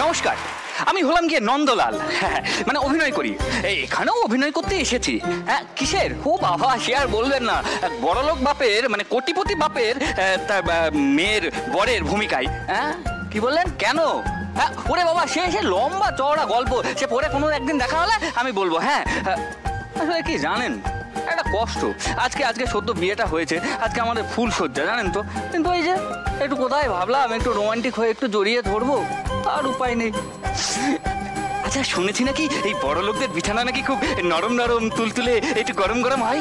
নমস্কার, আমি হলাম গিয়ে নন্দলাল। মানে অভিনয় করি, এখানেও অভিনয় করতে এসেছি। হ্যাঁ, কিসের? ও বাবা, সে আর বলবেন না। বড়লোক বাপের মানে কোটিপতি বাপের তার মেয়ের বরের ভূমিকায়। হ্যাঁ, কি বললেন? কেন? হ্যাঁ, ওরে বাবা, সে লম্বা চওড়া গল্প, সে পরে কোনো একদিন দেখা হলে আমি বলবো। হ্যাঁ, আসলে কি জানেন, একটা কষ্ট। আজকে সদ্য বিয়েটা হয়েছে, আজকে আমাদের ফুল সজ্জা, জানেন তো। কিন্তু ওই যে একটু কোথায় ভাবলাম একটু রোমান্টিক হয়ে একটু জড়িয়ে ধরবো, আর উপায় নেই। আচ্ছা, শুনেছি নাকি এই বড় লোকদের বিছানা নাকি খুব নরম নরম তুলতুলে একটু গরম গরম হয়।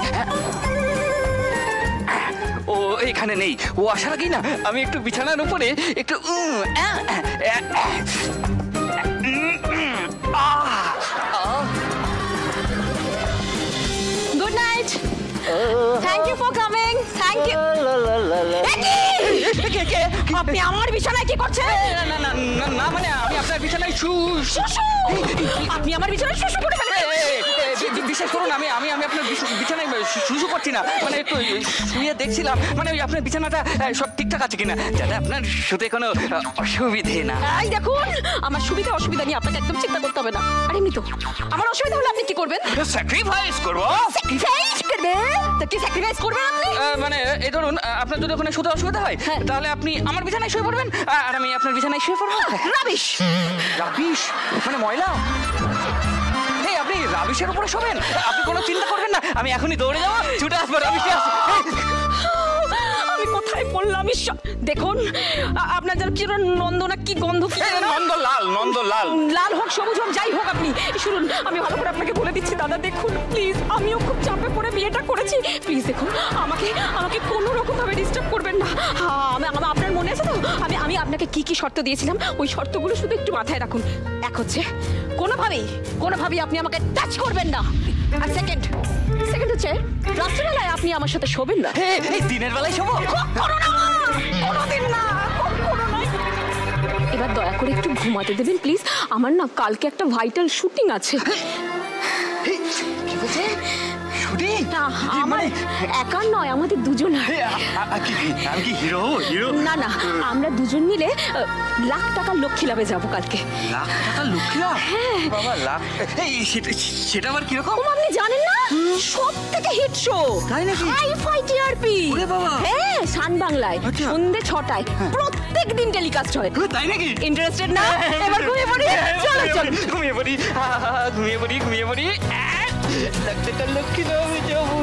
ও এখানে নেই, ও আসার আগেই না আমি একটু বিছানার উপরে একটু good night. Thank you for coming. Thank you. আপনি আমার বিছানায় কি করছেন? না মানে আমি আপনার বিছানায় আপনি আমার বিছানায় শুশু করে ফেলেছেন। বিশ্বাস করুন, আমি আপনার বিছানায় শুশু করছি না, মানে একটু শুয়ে দেখছিলাম মানে ওই আপনার বিছানাটা সব ঠিকঠাক আছে কিনা, যাতে আপনার শুতে কোনো অসুবিধে না। এই দেখুন, আমার সুবিধা অসুবিধা নিয়ে আপনাকে একদম চিন্তা করতে হবে না। আর এমনি তো আমার অসুবিধা হলে আপনি কি করবেন? স্যাক্রিফাইস করবো। স্যাক্রিফাইস করবেন? তা কি স্যাক্রিফাইস করবেন আপনি? মানে এই ধরুন, আপনার যদি ওখানে শুতে অসুবিধা হয় তাহলে আপনি আমার বিছানায় শুয়ে পড়বেন আর আমি আপনার বিছানায় শুয়ে পড়বো। রাবিশ। রাবিশ মানে ময়লা? আপনি রাবিশের উপরে শোবেন? আপনি কোনো চিন্তা করবেন না, আমি এখনই দৌড়ে যাবো, ছুটে আসবো, রাবিশে আসবো। আমি কোথায় পড়লাম? দেখুন, আপনার যেন কি নন্দনা কি গন্ধ। নন্দলাল, লাল হোক সবুজ হোক যাই হোক, আপনি শুনুন, আমি ভালো করে আপনাকে বলে দিচ্ছি দাদা। দেখুন প্লিজ, আমিও খুব চাপে পড়ে বিয়েটা করেছি। প্লিজ দেখুন, আমাকে কোনো রকম ভাবে ডিস্টার্ব করবেন না। আপনার মনে আছে তো আমি আপনাকে কি কি শর্ত দিয়েছিলাম? ওই শর্তগুলো শুধু একটু মাথায় রাখুন। এক হচ্ছে কোনোভাবেই আপনি আমাকে টাচ করবেন না। আর সেকেন্ড হচ্ছে রাত্রিবেলায় আপনি আমার সাথে শোবেন না। দিনের বেলায় শোবো? কোনোদিন না। এবার দয়া করে একটু ঘুমাতে দেবেন প্লিজ। আমার না কালকে একটা ভাইটাল শুটিং আছে। কি বলছে? শুটিং? আমার একার নয়, আমাদের দুজনের। আমি কি হিরো? না, আমরা দুজন মিলে লাখ টাকার লক্ষ্মী লাভে যাবো কালকে। লাখ টাকার লক্ষ্মী লাভ? বাবা, লাখ? সেটা আবার কিরকম? আপনি জানেন না, সব থেকে হিট শো। তাই নাকি? Hi-fi TRP. হ্যাঁ, সান বাংলায় সন্ধ্যে 6টায় প্রত্যেক দিন টেলিকাস্ট হয়। তাই নাকি? ইন্টারেস্টেড না? এবার ঘুমিয়ে পড়ি। চলো ঘুমিয়ে পড়ি। লাখ টাকার লক্ষ্মী লাভ যাবো।